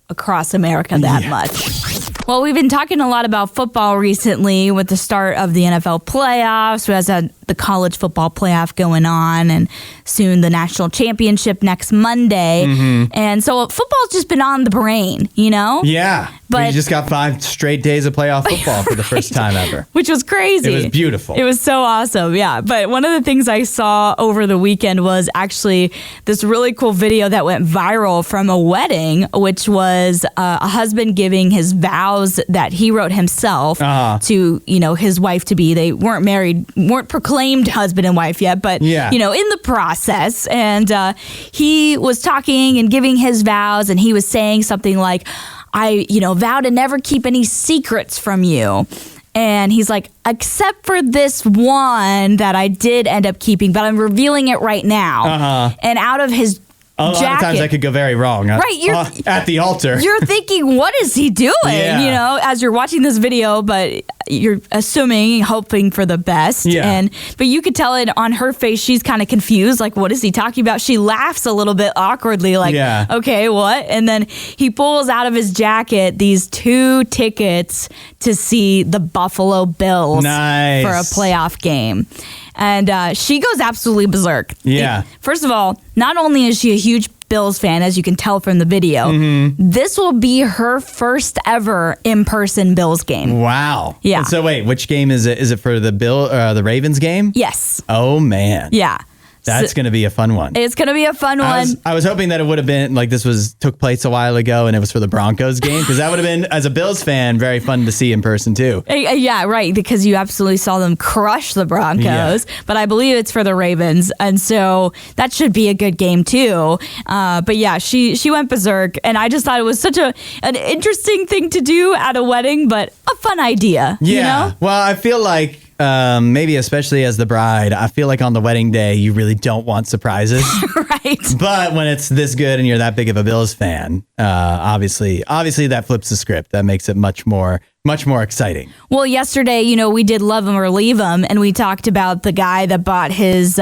across America that much. Well, we've been talking a lot about football recently with the start of the NFL playoffs. We have the college football playoff going on and soon the national championship next Monday. And so football's just been on the brain, Yeah. But we just got 5 straight days of playoff football for the first time ever. Which was crazy. It was beautiful. It was so awesome, yeah. But one of the things I saw over the weekend was actually this really cool video that went viral from a wedding, which was a husband giving his vows that he wrote himself to, his wife-to-be. They weren't married, weren't proclaimed husband and wife yet, but, in the process. And he was talking and giving his vows, and he was saying something like, I, vow to never keep any secrets from you. And he's like, except for this one that I did end up keeping, but I'm revealing it right now. And out of his a lot of times that could go very wrong. Right. At the altar. You're thinking, what is he doing? As you're watching this video, but you're assuming, hoping for the best. Yeah. But you could tell it on her face. She's kind of confused. Like, what is he talking about? She laughs a little bit awkwardly. Like, okay, what? And then he pulls out of his jacket these 2 tickets to see the Buffalo Bills for a playoff game. And she goes absolutely berserk. Yeah. First of all, not only is she a huge Bills fan, as you can tell from the video, this will be her first ever in-person Bills game. Wow. Yeah. So wait, which game is it? Is it for the Ravens game? Yes. Oh, man. Yeah. That's going to be a fun one. It's going to be a fun one. I was hoping that it would have been like took place a while ago and it was for the Broncos game because that would have been, as a Bills fan, very fun to see in person too. Yeah, right. Because you absolutely saw them crush the Broncos. But I believe it's for the Ravens. And so that should be a good game too. But yeah, she went berserk. And I just thought it was such an interesting thing to do at a wedding, but a fun idea. Yeah. Well, I feel like maybe especially as the bride, I feel like on the wedding day, you really don't want surprises. Right. But when it's this good and you're that big of a Bills fan, obviously that flips the script. That makes it much more exciting. Well, yesterday, we did Love 'Em or Leave 'Em, and we talked about the guy that bought his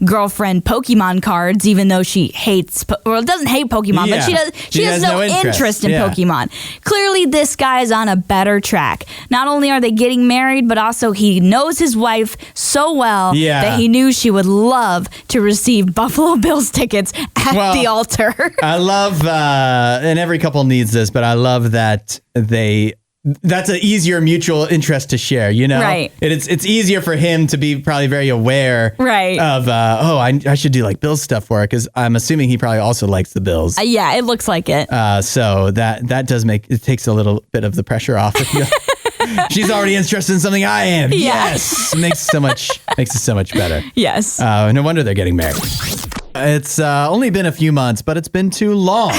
girlfriend Pokemon cards, even though she doesn't hate Pokemon, but she has no interest in Pokemon. Clearly, this guy is on a better track. Not only are they getting married, but also he knows his wife so well that he knew she would love to receive Buffalo Bills tickets at the altar. I love, and every couple needs this, but I love that they that's an easier mutual interest to share, you know? Right. It's easier for him to be probably very aware right. of, I should do like Bill's stuff for it, because I'm assuming he probably also likes the Bills. Yeah, it looks like it. So that does it takes a little bit of the pressure off. She's already interested in something I am. Yeah. Yes. Makes it so much better. Yes. No wonder they're getting married. It's only been a few months, but it's been too long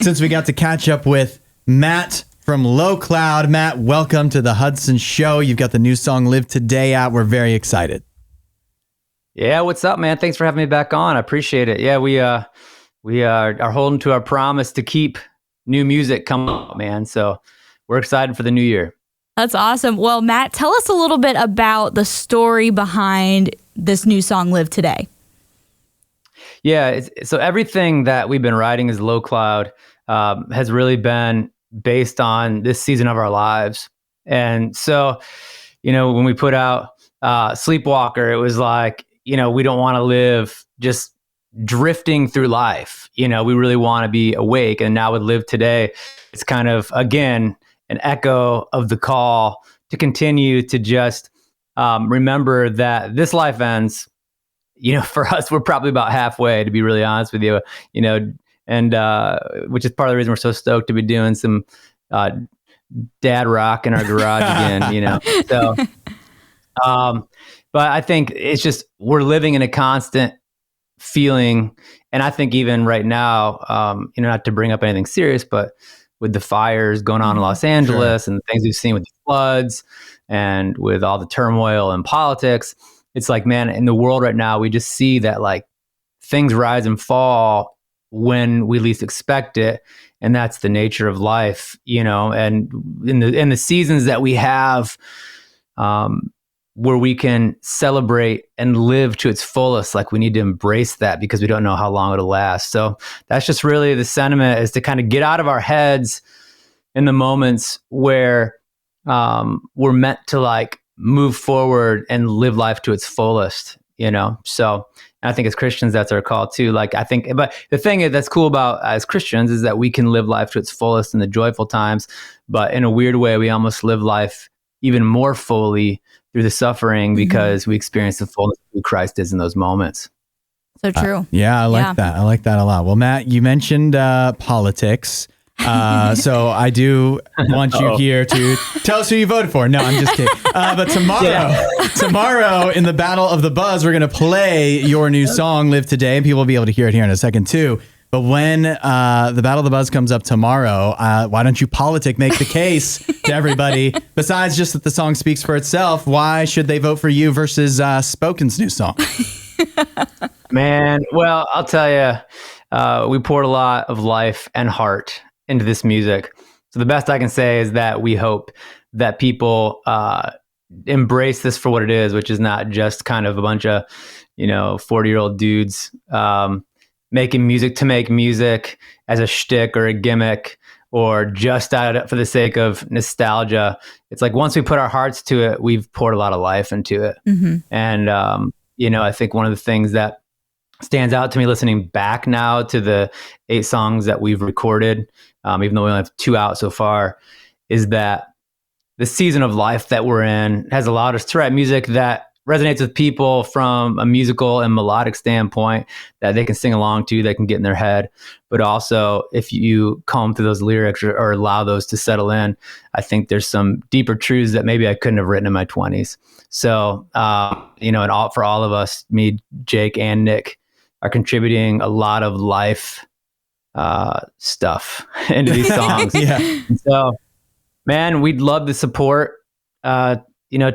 since we got to catch up with Matt from Low Cloud. Matt, welcome to the Hudson Show. You've got the new song Live Today out. We're very excited. Yeah, what's up, man? Thanks for having me back on. I appreciate it. Yeah, we are holding to our promise to keep new music coming out, man. So we're excited for the new year. That's awesome. Well, Matt, tell us a little bit about the story behind this new song, Live Today. Yeah, so everything that we've been writing as Low Cloud has really been based on this season of our lives. And so, when we put out Sleepwalker, it was like, we don't want to live just drifting through life. We really want to be awake. And now with Live Today, it's kind of, again, an echo of the call to continue to just remember that this life ends. For us, we're probably about halfway, to be really honest with you, and which is part of the reason we're so stoked to be doing some dad rock in our garage again, So, but I think it's just, we're living in a constant feeling. And I think even right now, not to bring up anything serious, but with the fires going on in Los Angeles and the things we've seen with the floods and with all the turmoil and politics, it's like, man, in the world right now, we just see that like things rise and fall when we least expect it. And that's the nature of life, and in the seasons that we have, where we can celebrate and live to its fullest, like we need to embrace that because we don't know how long it'll last. So that's just really the sentiment, is to kind of get out of our heads in the moments where we're meant to like move forward and live life to its fullest, So I think as Christians, that's our call too. But the thing that's cool about as Christians is that we can live life to its fullest in the joyful times, but in a weird way, we almost live life even more fully through the suffering because we experience the fullness of who Christ is in those moments. So true. Yeah, I like that. I like that a lot. Well, Matt, you mentioned politics. So I do want you here to tell us who you voted for. No, I'm just kidding. But tomorrow in the Battle of the Buzz, we're going to play your new song, Live Today, and people will be able to hear it here in a second too. But when the Battle of the Buzz comes up tomorrow, why don't you make the case to everybody, besides just that the song speaks for itself, why should they vote for you versus Spoken's new song? Man, well, I'll tell you, we poured a lot of life and heart into this music. So the best I can say is that we hope that people embrace this for what it is, which is not just kind of a bunch of, 40-year-old dudes making music to make music as a shtick or a gimmick or just for the sake of nostalgia. It's like once we put our hearts to it, we've poured a lot of life into it. Mm-hmm. And, I think one of the things that stands out to me listening back now to the 8 songs that we've recorded, even though we only have 2 out so far, is that the season of life that we're in has allowed us to write music that resonates with people from a musical and melodic standpoint that they can sing along to, they can get in their head. But also, if you comb through those lyrics or allow those to settle in, I think there's some deeper truths that maybe I couldn't have written in my 20s. So, and for all of us, me, Jake, and Nick are contributing a lot of life stuff into these songs. Yeah. So, man, we'd love the support.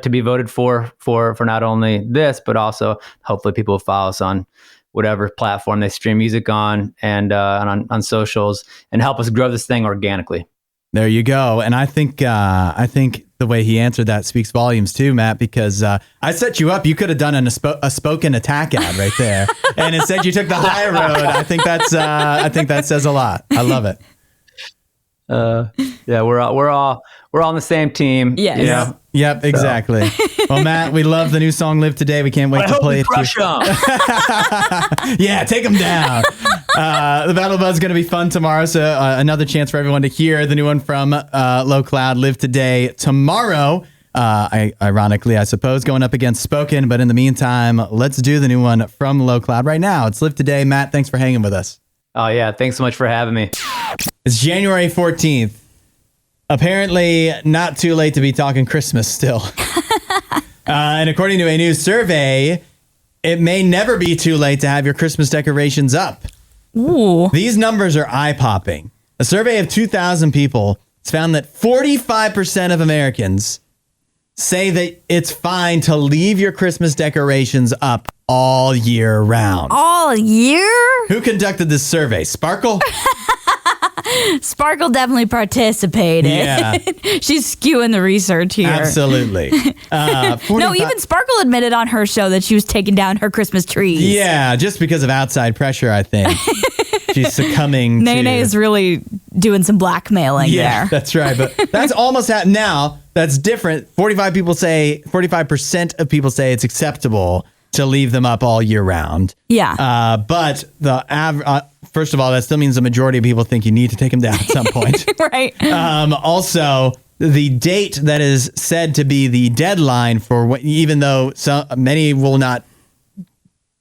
To be voted for not only this, but also hopefully people will follow us on whatever platform they stream music on and on socials and help us grow this thing organically. There you go. And I think the way he answered that speaks volumes too, Matt, because I set you up. You could have done a spoken attack ad right there. And instead you took the high road. I think that says a lot. I love it. Yeah, we're all on the same team. Yes. You know? Yep, exactly. So. Well, Matt, we love the new song "Live Today." We can't wait to play it. Crush 'em. Yeah, take them down. The Battle Buzz is going to be fun tomorrow, so another chance for everyone to hear the new one from Low Cloud, Live Today, tomorrow. Ironically, I suppose, going up against Spoken. But in the meantime, let's do the new one from Low Cloud right now. It's Live Today. Matt, thanks for hanging with us. Oh, yeah. Thanks so much for having me. It's January 14th. Apparently not too late to be talking Christmas still. And according to a new survey, it may never be too late to have your Christmas decorations up. Ooh. These numbers are eye-popping. A survey of 2,000 people has found that 45% of Americans say that it's fine to leave your Christmas decorations up all year round. All year? Who conducted this survey? Sparkle? Sparkle definitely participated. Yeah. She's skewing the research here. Absolutely. No, even Sparkle admitted on her show that she was taking down her Christmas trees. Yeah, just because of outside pressure, I think. She's succumbing Nene is really doing some blackmailing yeah, there. That's right. But that's almost now. That's different. 45% of people say it's acceptable to leave them up all year round. Yeah. But first of all, that still means the majority of people think you need to take them down at some point. Right. Also, the date that is said to be the deadline for even though many will not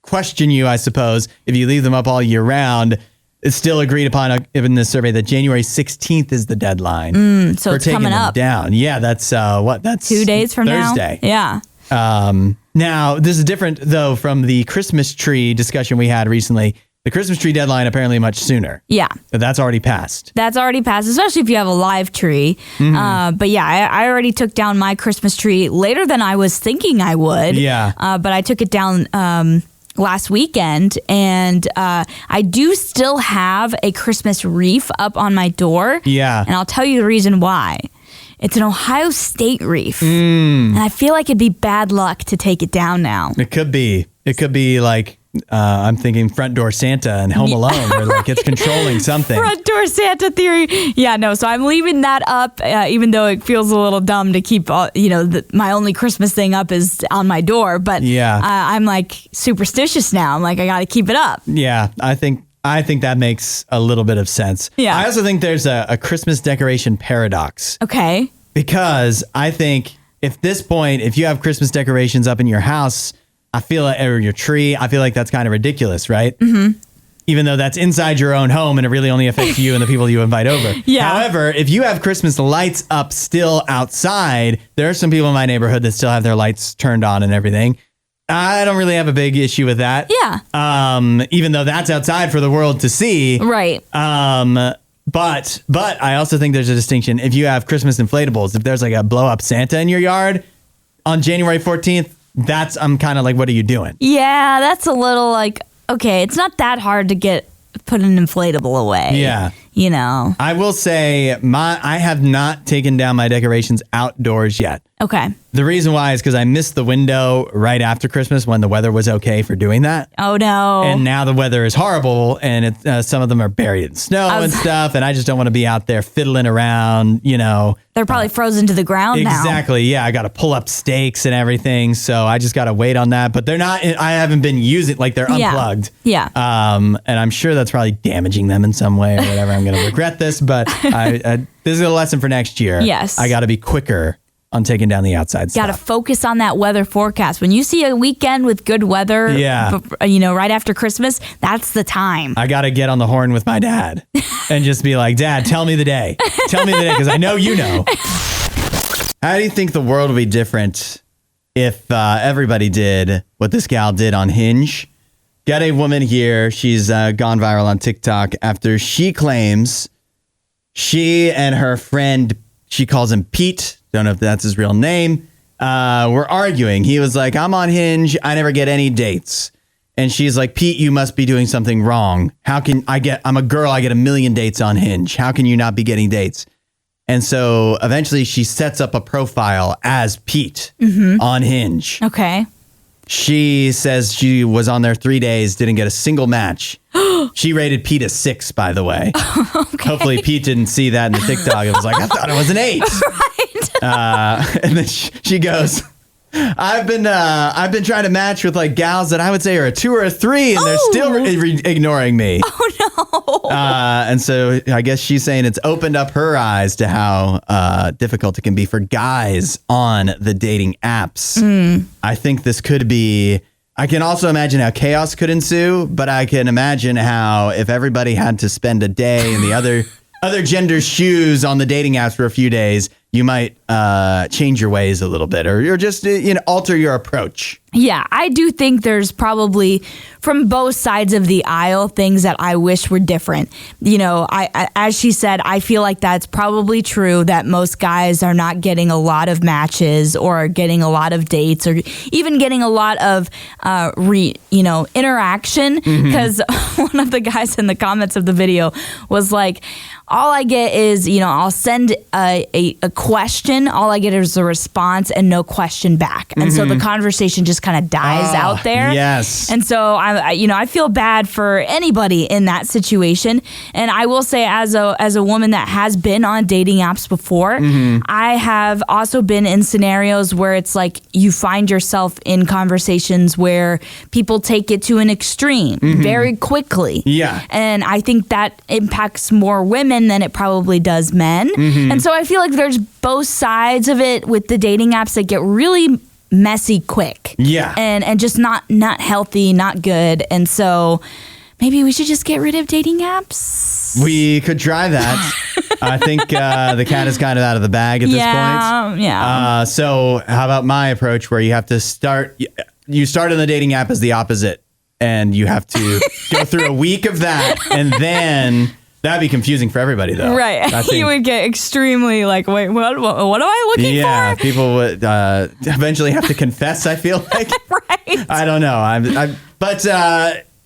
question you, I suppose, if you leave them up all year round, it's still agreed upon in this survey that January 16th is the deadline so for it's taking coming them up. down. Yeah, that's That's 2 days from Thursday. now. Yeah. Now, this is different, though, from the Christmas tree discussion we had recently. The Christmas tree deadline apparently much sooner. Yeah. But that's already passed. That's already passed, especially if you have a live tree. But yeah, I already took down my Christmas tree later than I was thinking I would. Yeah. But I took it down last weekend, and I do still have a Christmas wreath up on my door. Yeah. And I'll tell you the reason why. It's an Ohio State wreath. And I feel like it'd be bad luck to take it down now. It could be. It could be like, I'm thinking Front Door Santa and Home Alone, or like it's controlling something. Front Door Santa theory. Yeah, no. So I'm leaving that up, even though it feels a little dumb to keep, my only Christmas thing up is on my door. But yeah. I'm like superstitious now. I'm like, I got to keep it up. Yeah, I think that makes a little bit of sense. Yeah. I also think there's a Christmas decoration paradox. Okay. Because I think if you have Christmas decorations up in your house, or your tree, I feel like that's kind of ridiculous, right? Mm-hmm. Even though that's inside your own home and it really only affects you and the people you invite over. Yeah. However, if you have Christmas lights up still outside, there are some people in my neighborhood that still have their lights turned on and everything. I don't really have a big issue with that. Yeah. Even though that's outside for the world to see. Right. But I also think there's a distinction. If you have Christmas inflatables, if there's like a blow up Santa in your yard on January 14th, I'm kind of like, what are you doing? Yeah, that's a little like, okay, it's not that hard to put an inflatable away. Yeah. I will say I have not taken down my decorations outdoors yet. Okay. The reason why is because I missed the window right after Christmas when the weather was okay for doing that. Oh, no. And now the weather is horrible, and some of them are buried in snow and stuff, and I just don't want to be out there fiddling around, They're probably frozen to the ground now. Exactly, yeah. I got to pull up stakes and everything, so I just got to wait on that. But they're not, I haven't been using, like they're unplugged. Yeah. And I'm sure that's probably damaging them in some way or whatever. I'm going to regret this, but this is a lesson for next year. Yes. I got to be quicker on taking down the outside stuff. Got to focus on that weather forecast. When you see a weekend with good weather, right after Christmas, that's the time. I got to get on the horn with my dad and just be like, Dad, tell me the day. Tell me the day, because I know you know. How do you think the world would be different if everybody did what this gal did on Hinge? Got a woman here. She's gone viral on TikTok after she claims she and her friend, she calls him Pete, don't know if that's his real name, were arguing. He was like, I'm on Hinge. I never get any dates. And she's like, Pete, you must be doing something wrong. I'm a girl. I get 1 million dates on Hinge. How can you not be getting dates? And so eventually she sets up a profile as Pete on Hinge. Okay. She says she was on there 3 days, didn't get a single match. She rated Pete a 6, by the way. Okay. Hopefully Pete didn't see that in the TikTok. It was like, I thought it was an 8. Right. And then she goes, I've been trying to match with like gals that I would say are a 2 or a 3, and they're still ignoring me. Oh no! And so I guess she's saying it's opened up her eyes to how difficult it can be for guys on the dating apps. I think this could be. I can also imagine how chaos could ensue, but I can imagine how if everybody had to spend a day in the other gender's shoes on the dating apps for a few days, you might change your ways a little bit, or just alter your approach. Yeah, I do think there's probably from both sides of the aisle things that I wish were different. I as she said, I feel like that's probably true that most guys are not getting a lot of matches or getting a lot of dates or even getting a lot of interaction, because one of the guys in the comments of the video was like, all I get is, I'll send a question. All I get is a response and no question back. And so the conversation just kind of dies out there. Yes. And so I feel bad for anybody in that situation. And I will say, as a woman that has been on dating apps before, I have also been in scenarios where it's like you find yourself in conversations where people take it to an extreme very quickly. Yeah. And I think that impacts more women than it probably does men. And so I feel like there's both sides of it with the dating apps that get really messy quick. Yeah. And just not healthy, not good. And so maybe we should just get rid of dating apps. We could try that. I think the cat is kind of out of the bag at this point. Yeah. So how about my approach where you have to start in the dating app as the opposite, and you have to go through a week of that, and then that'd be confusing for everybody, though. Right. You would get extremely like, wait, what am I looking for? Yeah, people would eventually have to confess, I feel like. Right. I don't know. But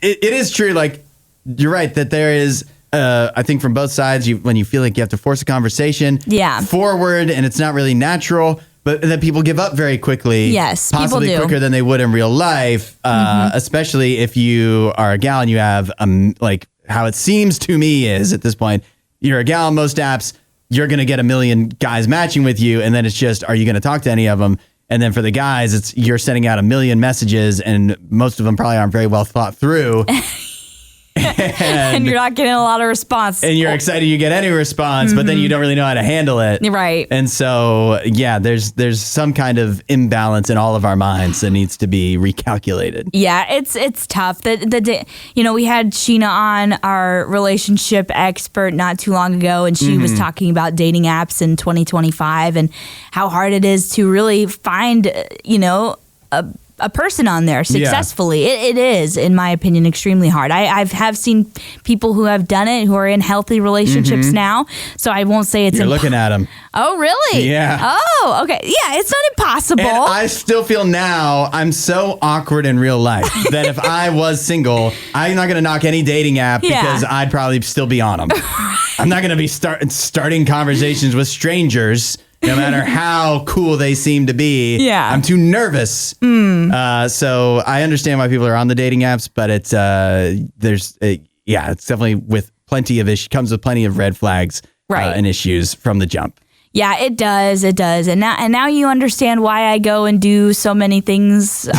it is true. Like, you're right that there is, I think from both sides, when you feel like you have to force a conversation forward and it's not really natural, but then people give up very quickly. Yes, possibly people do. Quicker than they would in real life, especially if you are a gal and you have like, how it seems to me is at this point, you're a gal on most apps, you're going to get a million guys matching with you. And then it's just, are you going to talk to any of them? And then for the guys, you're sending out a million messages and most of them probably aren't very well thought through. And you're not getting a lot of response. And you're excited you get any response, but then you don't really know how to handle it. Right. And so, yeah, there's some kind of imbalance in all of our minds that needs to be recalculated. Yeah, it's tough. We had Sheena on, our relationship expert, not too long ago, and she was talking about dating apps in 2025 and how hard it is to really find, a person on there successfully. Yeah. It is, in my opinion, extremely hard. I have seen people who have done it who are in healthy relationships now, so I won't say it's You're looking at them. Oh, really? Yeah. Oh, okay. Yeah, it's not impossible. And I still feel now I'm so awkward in real life that if I was single, I'm not going to knock any dating app because I'd probably still be on them. I'm not going to be starting conversations with strangers no matter how cool they seem to be. Yeah. I'm too nervous. So I understand why people are on the dating apps, but it's it's definitely with plenty of comes with plenty of red flags and issues from the jump. Yeah, it does. It does. And now you understand why I go and do so many things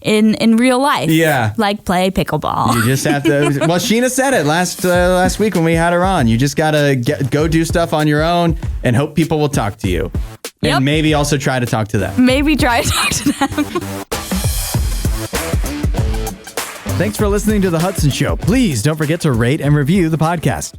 in real life. Yeah. Like play pickleball. You just have to. Well, Sheena said it last week when we had her on. You just got to go do stuff on your own and hope people will talk to you. Yep. And maybe also try to talk to them. Maybe try to talk to them. Thanks for listening to The Hudson Show. Please don't forget to rate and review the podcast.